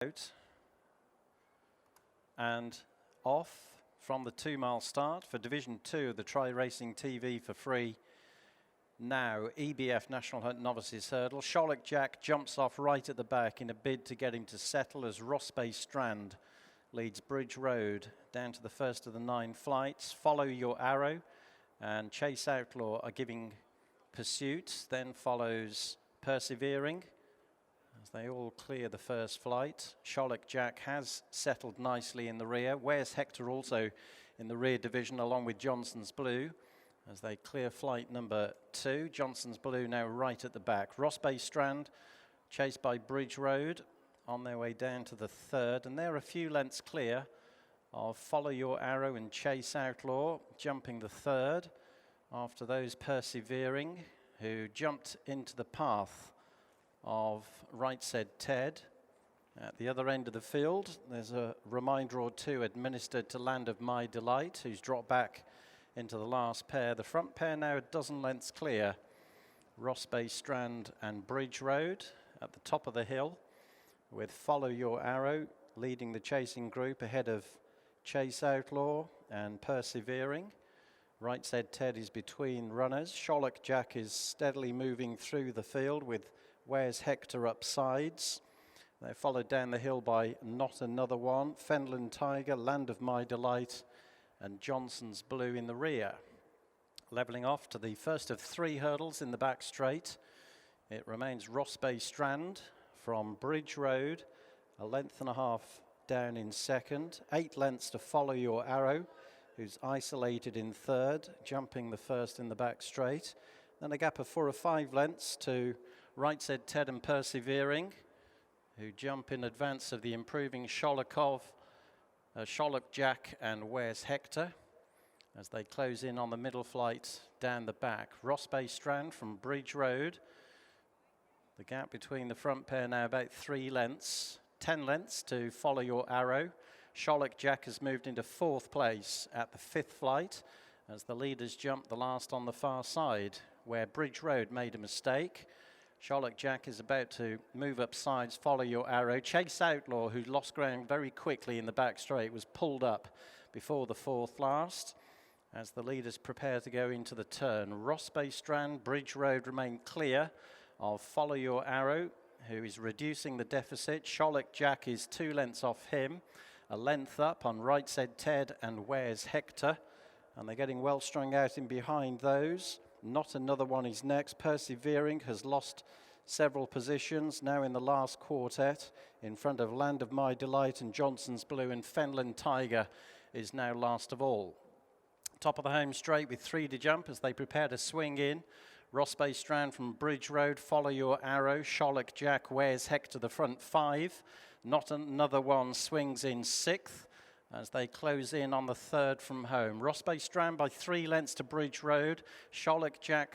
Out and off from the 2-mile start for Division 2 of the Try Racing TV for free. Now, EBF National Hunt Novices Hurdle. Sholokjack jumps off right at the back in a bid to get him to settle as Rossbay Strand leads Bridge Road down to the first of the 9 flights. Follow Your Arrow and Chase Outlaw are giving pursuit. Then follows Persevering as they all clear the first flight. Sholokjack has settled nicely in the rear. Where's Hector also in the rear division along with Johnson's Blue as they clear flight number 2. Johnson's Blue now right at the back. Rossbay Strand chased by Bridge Road on their way down to the 3rd, and they're a few lengths clear of Follow Your Arrow and Chase Outlaw jumping the 3rd after those Persevering who jumped into the path of Right Said Ted. At the other end of the field, there's a reminder or two administered to Land of My Delight, who's dropped back into the last pair. The front pair now a dozen lengths clear. Rossbay Strand and Bridge Road at the top of the hill, with Follow Your Arrow leading the chasing group ahead of Chase Outlaw and Persevering. Right Said Ted is between runners. Sholokjack is steadily moving through the field with Where's Hector up sides. They're followed down the hill by Not Another One, Fenland Tiger, Land of My Delight, and Johnson's Blue in the rear. Levelling off to the first of 3 hurdles in the back straight. It remains Rossbay Strand from Bridge Road, a length and a half down in second. 8 lengths to Follow Your Arrow, who's isolated in 3rd, jumping the first in the back straight. Then a gap of 4 or 5 lengths to Right Said Ted and Persevering, who jump in advance of the improving Sholokjack and Where's Hector as they close in on the middle flight down the back. Rossbay Strand from Bridge Road. The gap between the front pair now about 3 lengths. 10 lengths to Follow Your Arrow. Sholokjack has moved into 4th place at the 5th flight as the leaders jump the last on the far side where Bridge Road made a mistake. Sholokjack is about to move up sides, Follow Your Arrow. Chase Outlaw, who lost ground very quickly in the back straight, was pulled up before the 4th last as the leaders prepare to go into the turn. Rossbay Strand, Bridge Road remain clear of Follow Your Arrow, who is reducing the deficit. Sholokjack is 2 lengths off him, a length up on Right Said Ted and Where's Hector, and they're getting well strung out in behind those. Not Another One is next. Persevering has lost several positions, now in the last quartet, in front of Land of My Delight and Johnson's Blue, and Fenland Tiger is now last of all. Top of the home straight with 3 to jump as they prepare to swing in. Rossbay Strand from Bridge Road, Follow Your Arrow, Sholokjack, Where's Hector, the front 5. Not Another One swings in 6th as they close in on the 3rd from home. Rossbay Strand by 3 lengths to Bridge Road. Sholokjack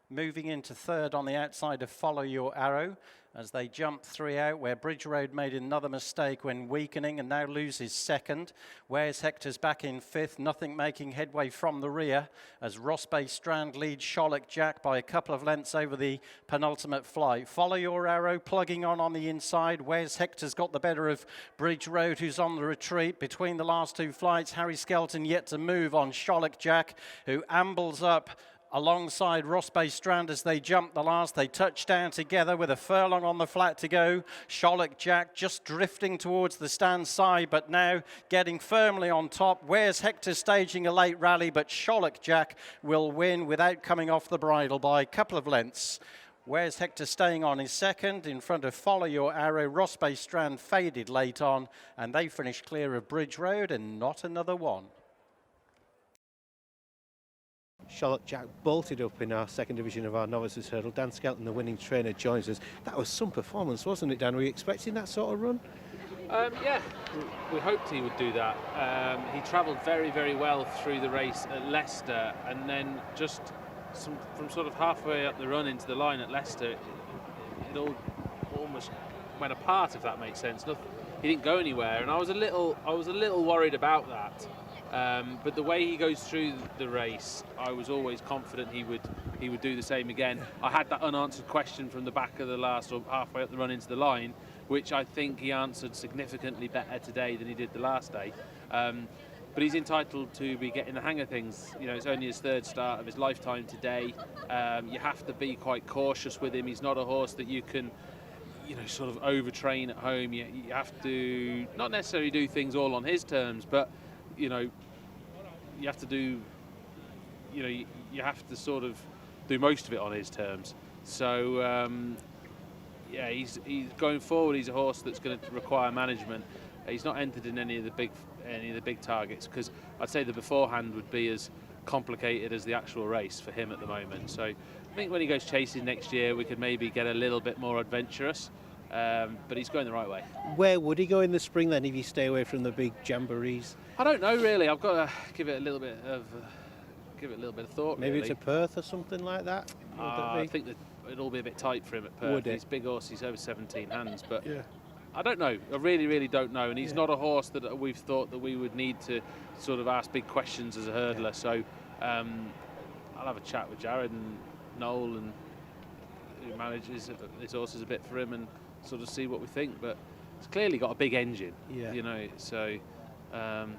moving into 3rd on the outside of Follow Your Arrow as they jump 3 out, where Bridge Road made another mistake when weakening and now loses 2nd. Where's Hector's back in 5th, nothing making headway from the rear as Rossbay Strand leads Sholokjack by a couple of lengths over the penultimate flight. Follow Your Arrow plugging on the inside. Where's Hector's got the better of Bridge Road, who's on the retreat. Between the last 2 flights, Harry Skelton yet to move on Sholokjack, who ambles up alongside Rossbay Strand as they jump the last. They touch down together with a furlong on the flat to go. Sholokjack just drifting towards the stand side, but now getting firmly on top. Where's Hector staging a late rally, but Sholokjack will win without coming off the bridle by a couple of lengths. Where's Hector staying on in 2nd in front of Follow Your Arrow. Rossbay Strand faded late on, and they finished clear of Bridge Road and Not Another One. Sholokjack bolted up in our 2nd division of our novices hurdle. Dan Skelton, the winning trainer, joins us. That was some performance, wasn't it, Dan? Were you expecting that sort of run? Yeah, we hoped he would do that. He travelled very, very well through the race at Leicester, and then just from sort of halfway up the run into the line at Leicester, it all almost went apart, if that makes sense. He didn't go anywhere, and I was a little worried about that. But the way he goes through the race, I was always confident he would do the same again. I had that unanswered question from the back of the last, or halfway up the run into the line, which I think he answered significantly better today than he did the last day. But he's entitled to be getting the hang of things. You know, it's only his third start of his lifetime today. You have to be quite cautious with him. He's not a horse that you can, you know, sort of overtrain at home. You have to not necessarily do things all on his terms, but, you know, you have to do, you know, you have to sort of do most of it on his terms. So, yeah, he's going forward. He's a horse that's going to require management. He's not entered in any of the big targets, because I'd say the beforehand would be as complicated as the actual race for him at the moment. So I think when he goes chasing next year, we could maybe get a little bit more adventurous. But he's going the right way. Where would he go in the spring then if you stay away from the big jamborees? I don't know really. I've got to give it a little bit of thought. Maybe really. to Perth or something like that. I think that it'll be a bit tight for him at Perth. He's big horse. He's over 17 hands, but. Yeah. I don't know. I really don't know. And he's not a horse that we've thought that we would need to sort of ask big questions as a hurdler. Yeah. So I'll have a chat with Jared and Noel, and who manages his horses a bit for him, and sort of see what we think. But it's clearly got a big engine, you know. So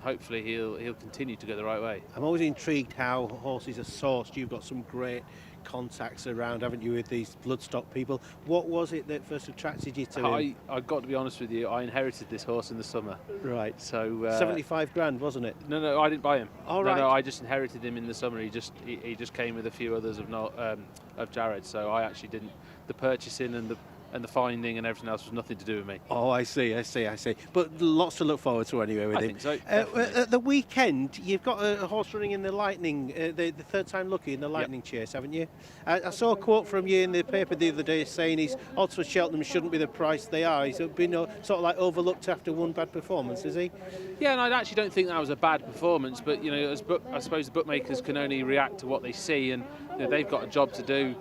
hopefully he'll continue to go the right way. I'm always intrigued how horses are sourced. You've got some great contacts around, haven't you, with these bloodstock people? What was it that first attracted you to him? I've got to be honest with you, I inherited this horse in the summer. Right. So 75 grand, wasn't it? No, I didn't buy him. Right. No, I just inherited him in the summer. He just came with a few others of Jared. So I actually didn't. The purchasing and the finding and everything else was nothing to do with me. Oh, I see. But lots to look forward to anyway with him. I think so. At the weekend, you've got a horse running in the Lightning, the third time lucky in the Lightning chase, haven't you? I saw a quote from you in the paper the other day saying his odds for Cheltenham shouldn't be the price they are. He's been sort of like overlooked after one bad performance, is he? Yeah, and I actually don't think that was a bad performance, but, you know, I suppose the bookmakers can only react to what they see, and you know, they've got a job to do.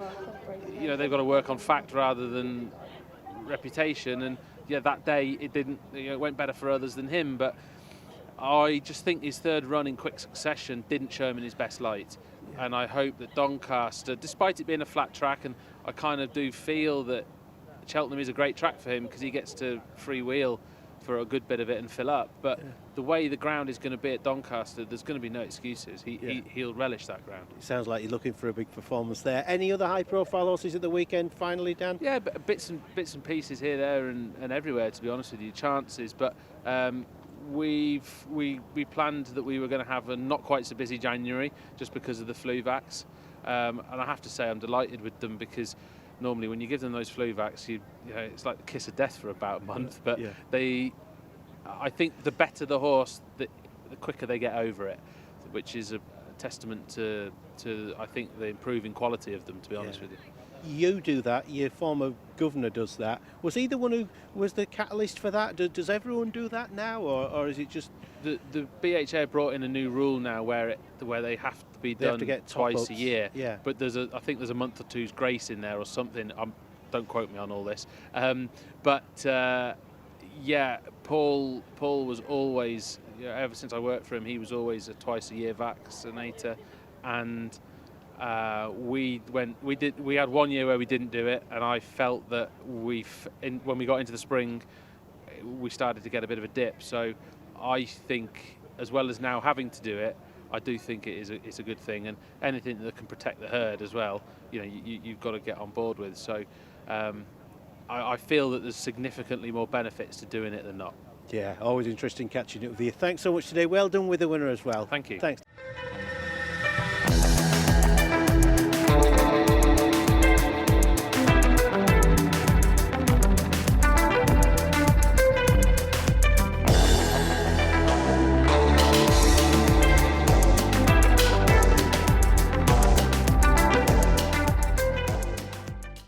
You know, they've got to work on fact rather than reputation, and yeah, that day it went better for others than him, but I just think his third run in quick succession didn't show him in his best light. And I hope that Doncaster, despite it being a flat track, and I kind of do feel that Cheltenham is a great track for him because he gets to freewheel for a good bit of it and fill up, but the way the ground is going to be at Doncaster, there's going to be no excuses. He'll relish that ground. It sounds like you're looking for a big performance there. Any other high-profile horses at the weekend finally, Dan? Yeah, bits and pieces here, there, and everywhere, to be honest with you, chances. But we planned that we were going to have a not quite so busy January just because of the flu vax, and I have to say I'm delighted with them, because normally when you give them those flu vax, you know, it's like the kiss of death for about a month. But I think the better the horse, the quicker they get over it, which is a testament to I think the improving quality of them, to be honest with you. You do that, your former governor does that. Was he the one who was the catalyst for that? Does everyone do that now, or is it just... The BHA brought in a new rule now where they have to be done twice a year. Yeah. But I think there's a month or two's grace in there or something. Don't quote me on all this. Yeah, Paul was always, you know, ever since I worked for him, he was always a twice a year vaccinator, and we had 1 year where we didn't do it, and I felt that when we got into the spring, we started to get a bit of a dip. So I think, as well as now having to do it, I do think it's a good thing, and anything that can protect the herd as well, you know, you've got to get on board with. So I feel that there's significantly more benefits to doing it than not. Yeah, always interesting catching up with you. Thanks so much today. Well done with the winner as well. Thank you. Thanks.